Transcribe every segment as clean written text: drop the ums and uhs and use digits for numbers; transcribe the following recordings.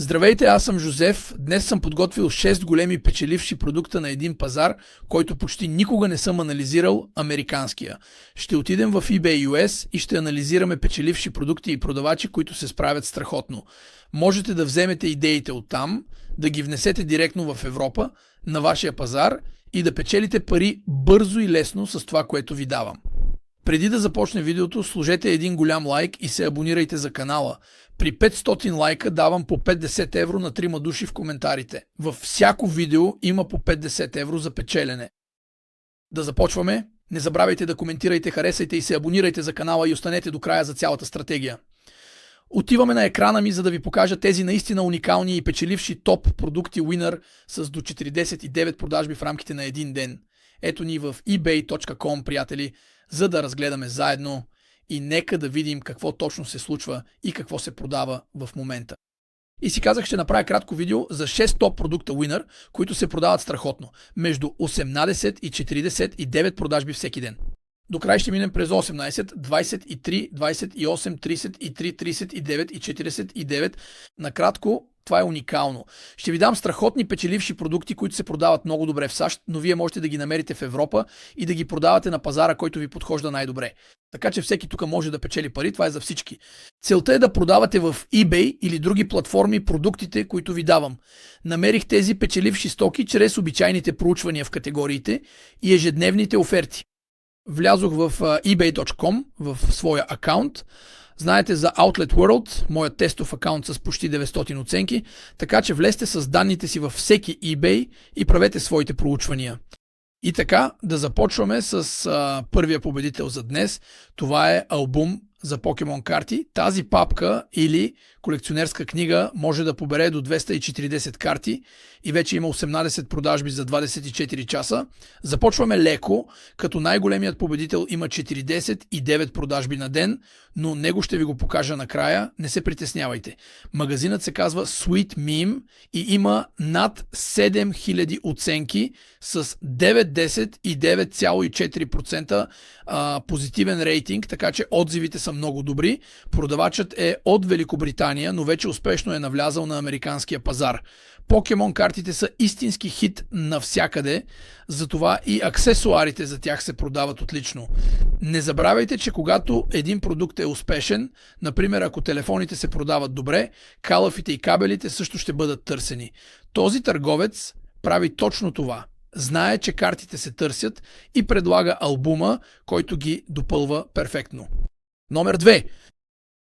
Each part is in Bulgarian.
Здравейте, аз съм Жозеф. Днес съм подготвил 6 големи печеливши продукта на един пазар, който почти никога не съм анализирал, американския. Ще отидем в eBay US и ще анализираме печеливши продукти и продавачи, които се справят страхотно. Можете да вземете идеите оттам, да ги внесете директно в Европа, на вашия пазар и да печелите пари бързо и лесно с това, което ви давам. Преди да започне видеото, сложете един голям лайк и се абонирайте за канала. При 500 лайка давам по 50 евро на 3 души в коментарите. Във всяко видео има по 50 евро за печелене. Да започваме. Не забравяйте да коментирайте, харесайте и се абонирайте за канала и останете до края за цялата стратегия. Отиваме на екрана ми, за да ви покажа тези наистина уникални и печеливши топ продукти Winner с до 49 продажби в рамките на един ден. Ето ни в ebay.com, приятели, за да разгледаме заедно и нека да видим какво точно се случва и какво се продава в момента. И си казах, ще направя кратко видео за 6 топ продукта Winner, които се продават страхотно. Между 18 и 49 продажби всеки ден. До край ще минем през 18, 23, 28, 33, 39 и 49. Накратко, това е уникално. Ще ви дам страхотни печеливши продукти, които се продават много добре в САЩ, но вие можете да ги намерите в Европа и да ги продавате на пазара, който ви подхожда най-добре. Така че всеки тук може да печели пари, това е за всички. Целта е да продавате в eBay или други платформи продуктите, които ви давам. Намерих тези печеливши стоки чрез обичайните проучвания в категориите и ежедневните оферти. Влязох в ebay.com, в своя акаунт. Знаете за Outlet World, моят тестов акаунт с почти 900 оценки, така че влезте с данните си във всеки eBay и правете своите проучвания. И така, да започваме с първия победител за днес. Това е албум за Покемон карти. Тази папка или колекционерска книга може да побере до 240 карти и вече има 18 продажби за 24 часа. Започваме леко, като най-големият победител има 49 продажби на ден, но него ще ви го покажа накрая, не се притеснявайте. Магазинът се казва Sweet Meme и има над 7000 оценки с 9-10 и 9,4% позитивен рейтинг, така че отзивите са много добри. Продавачът е от Великобритания, но вече успешно е навлязал на американския пазар. Покемон картите са истински хит навсякъде, затова и аксесуарите за тях се продават отлично. Не забравяйте, че когато един продукт е успешен, например ако телефоните се продават добре, калъфите и кабелите също ще бъдат търсени. Този търговец прави точно това. Знае, че картите се търсят и предлага албума, който ги допълва перфектно. Номер 2.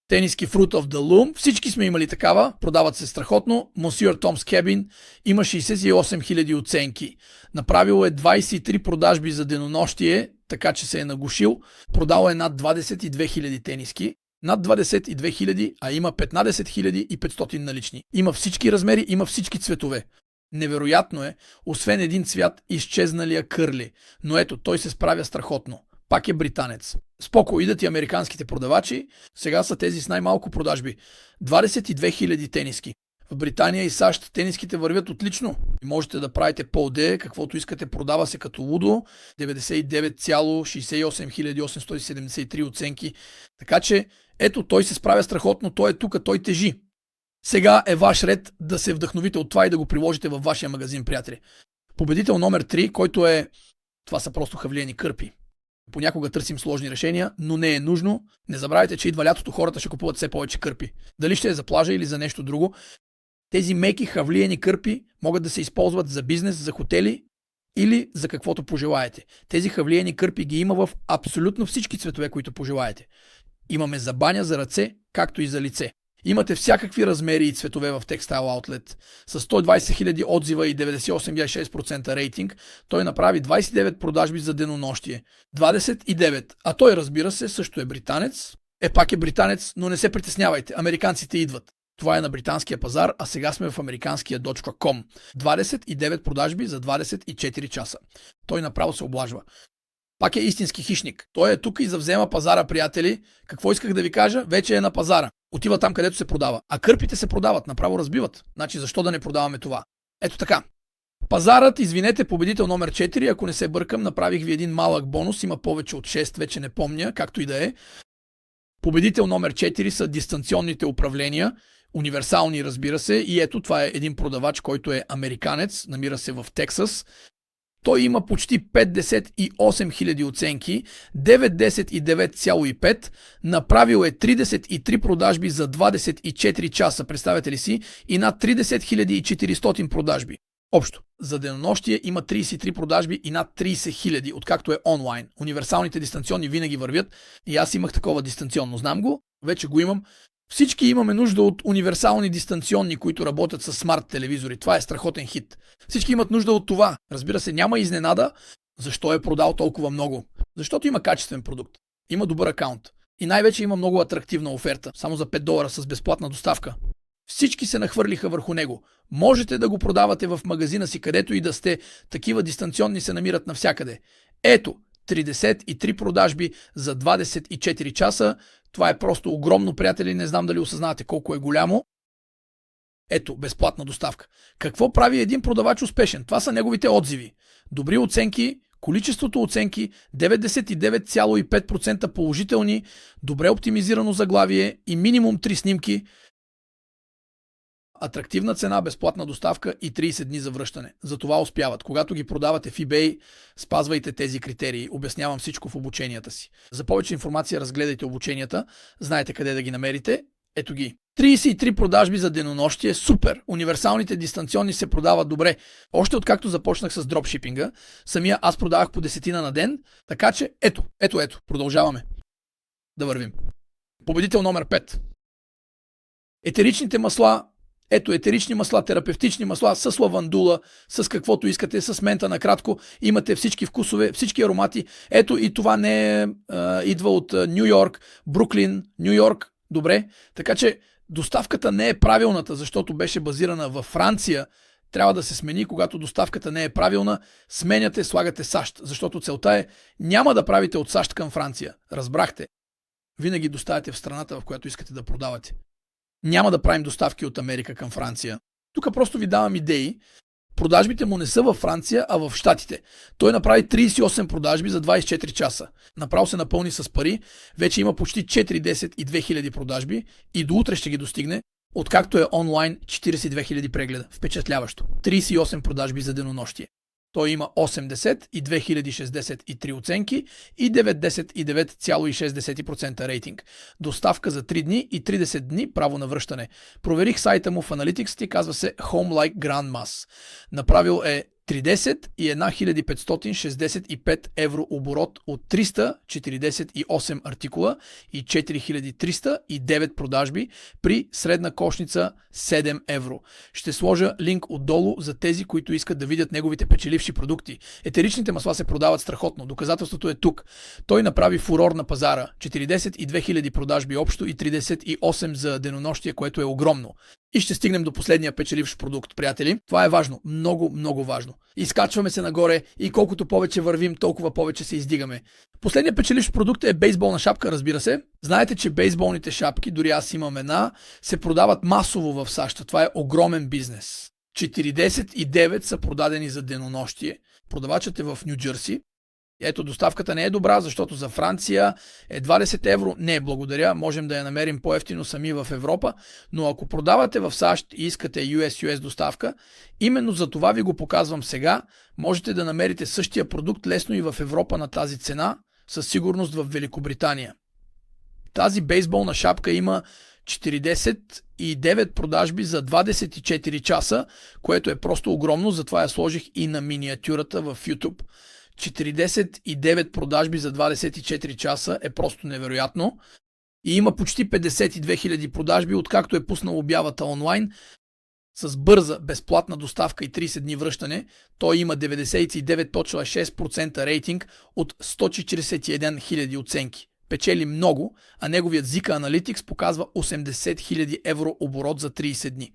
Тениски Fruit of the Loom. Всички сме имали такава, продават се страхотно. Monsieur Tom's Cabin има 68 000 оценки. Направил е 23 продажби за денонощие, така че се е нагушил. Продал е над 22 000 тениски. Над 22 000, а има 15 500 налични. Има всички размери, има всички цветове. Невероятно е, освен един цвят, изчезналия Кърли. Но ето, той се справя страхотно. Пак е британец. Споко идат и американските продавачи. Сега са тези с най-малко продажби. 22 000 тениски. В Британия и САЩ тениските вървят отлично. Можете да правите по-де, каквото искате, продава се като лудо. 99,68 873 оценки. Така че, ето, той се справя страхотно, той е тук, той тежи. Сега е ваш ред да се вдъхновите от това и да го приложите във вашия магазин, приятели. Победител номер 3, който е... Това са просто хавлиени кърпи. Понякога търсим сложни решения, но не е нужно. Не забравяйте, че идва лятото, хората ще купуват все повече кърпи. Дали ще е за плажа или за нещо друго. Тези меки хавлиени кърпи могат да се използват за бизнес, за хотели или за каквото пожелаете. Тези хавлиени кърпи ги има в абсолютно всички цветове, които пожелаете. Имаме за баня, за ръце, както и за лице. Имате всякакви размери и цветове в Textile Outlet. С 120 000 отзива и 98,6% рейтинг, той направи 29 продажби за денонощие. 29. А той, разбира се, също е британец. Пак е британец, но не се притеснявайте. Американците идват. Това е на британския пазар, а сега сме в американския .com. 29 продажби за 24 часа. Той направо се облажва. Пак е истински хищник. Той е тук и завзема пазара, приятели. Какво исках да ви кажа? Вече е на пазара. Отива там, където се продава. А кърпите се продават, направо разбиват. Значи защо да не продаваме това? Ето така. Пазарът, извинете, победител номер 4, ако не се бъркам, направих ви един малък бонус, има повече от 6, вече не помня, както и да е. Победител номер 4 са дистанционните управления. универсални, разбира се, и ето това е един продавач, който е американец, намира се в Тексас. Той има почти 58 хиляди оценки, 9, и 9,5, направил е 33 продажби за 24 часа, представете ли си, и над 30 400 продажби. Общо, за денонощие има 33 продажби и над 30 хиляди, откакто е онлайн. Универсалните дистанционни винаги вървят и аз имах такова дистанционно. Знам го, вече го имам. Всички имаме нужда от универсални дистанционни, които работят с смарт телевизори. Това е страхотен хит. Всички имат нужда от това. Разбира се, няма изненада защо е продал толкова много. Защото има качествен продукт. Има добър акаунт. И най-вече има много атрактивна оферта. Само за $5 с безплатна доставка. Всички се нахвърлиха върху него. Можете да го продавате в магазина си, където и да сте. Такива дистанционни се намират навсякъде. Ето, 33 продажби за 24 часа. Това е просто огромно, приятели. Не знам дали осъзнавате колко е голямо. Ето, безплатна доставка. Какво прави един продавач успешен? Това са неговите отзиви. Добри оценки, количеството оценки, 99,5% положителни, добре оптимизирано заглавие и минимум 3 снимки. Атрактивна цена, безплатна доставка и 30 дни за връщане. За това успяват. Когато ги продавате в eBay, спазвайте тези критерии. Обяснявам всичко в обученията си. За повече информация разгледайте обученията. Знаете къде да ги намерите. Ето ги. 33 продажби за денонощие. Супер! Универсалните дистанционни се продават добре. Още откакто започнах с дропшипинга, самия аз продавах по 10 на ден. Така че ето. Продължаваме да вървим. Победител номер 5. Етеричните масла. Ето, етерични масла, терапевтични масла с лавандула, с каквото искате, с мента накратко. Имате всички вкусове, всички аромати. Ето и това не идва от Ню Йорк, Бруклин, Ню Йорк. Добре. Така че доставката не е правилната, защото беше базирана във Франция. Трябва да се смени, когато доставката не е правилна. Сменяте, слагате САЩ, защото целта е няма да правите от САЩ към Франция. Разбрахте. Винаги доставяте в страната, в която искате да продавате. Няма да правим доставки от Америка към Франция. Тук просто ви давам идеи. Продажбите му не са във Франция, а в Щатите. Той направи 38 продажби за 24 часа. Направо се напълни с пари. Вече има почти 4-10 хиляди продажби и до утре ще ги достигне. Откакто е онлайн, 42 хиляди прегледа. Впечатляващо. 38 продажби за денонощие. Той има 80 и 2063 оценки и 99,6% рейтинг. Доставка за 3 дни и 30 дни право на връщане. Проверих сайта му в Analytics и казва се Home Like Grand Mass. Направил е 30 и 1565 евро оборот от 348 артикула и 4309 продажби при средна кошница 7 евро. Ще сложа линк отдолу за тези, които искат да видят неговите печеливши продукти. Етеричните масла се продават страхотно. Доказателството е тук. Той направи фурор на пазара. 42 000 продажби общо и 38 за денонощие, което е огромно. И ще стигнем до последния печеливш продукт, приятели. Това е важно. Много, много важно. Изкачваме се нагоре и колкото повече вървим, толкова повече се издигаме. Последният печеливш продукт е бейсболна шапка, разбира се. Знаете, че бейсболните шапки, дори аз имам една, се продават масово в САЩ. Това е огромен бизнес. 49 са продадени за денонощие. Продавачът е в Ню Джерси. Ето, доставката не е добра, защото за Франция е 20 евро. Не, благодаря, можем да я намерим по-евтино сами в Европа, но ако продавате в САЩ и искате US доставка, именно за това ви го показвам сега. Можете да намерите същия продукт лесно и в Европа на тази цена, със сигурност в Великобритания. Тази бейсболна шапка има 49 продажби за 24 часа, което е просто огромно, затова я сложих и на миниатюрата в YouTube. 49 продажби за 24 часа е просто невероятно. И има почти 52 000 продажби, откакто е пуснал обявата онлайн с бърза, безплатна доставка и 30 дни връщане. Той има 99,6% рейтинг от 141 000 оценки. Печели много, а неговият Zika Analytics показва 80 000 евро оборот за 30 дни.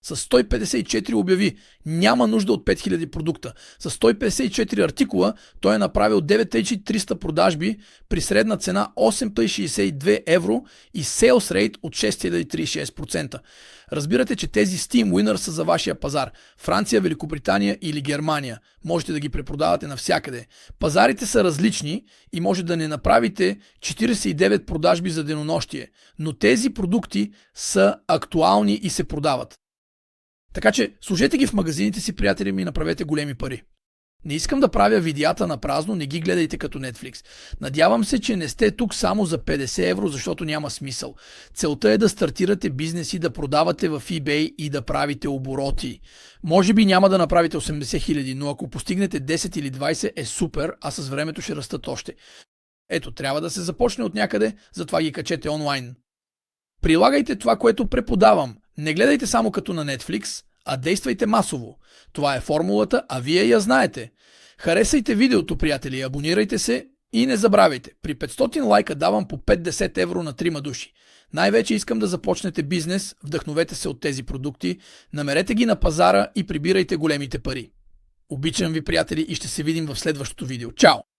С 154 обяви. Няма нужда от 5000 продукта. С 154 артикула той е направил 9300 продажби при средна цена 8,62 евро и sales rate от 6,36%. Разбирате, че тези Steam Winner са за вашия пазар. Франция, Великобритания или Германия. Можете да ги препродавате навсякъде. Пазарите са различни и може да не направите 49 продажби за денонощие, но тези продукти са актуални и се продават. Така че служете ги в магазините си, приятели ми, и направете големи пари. Не искам да правя видеята на празно, не ги гледайте като Netflix. Надявам се, че не сте тук само за 50 евро, защото няма смисъл. Целта е да стартирате бизнес и да продавате в eBay и да правите обороти. Може би няма да направите 80 хиляди, но ако постигнете 10 или 20 е супер, а с времето ще растат още. Ето, трябва да се започне от някъде, затова ги качете онлайн. Прилагайте това, което преподавам. Не гледайте само като на Netflix, а действайте масово. Това е формулата, а вие я знаете. Харесайте видеото, приятели, абонирайте се и не забравяйте. При 500 лайка давам по 5-10 евро на 3 души. Най-вече искам да започнете бизнес, вдъхновете се от тези продукти, намерете ги на пазара и прибирайте големите пари. Обичам ви, приятели, и ще се видим в следващото видео. Чао!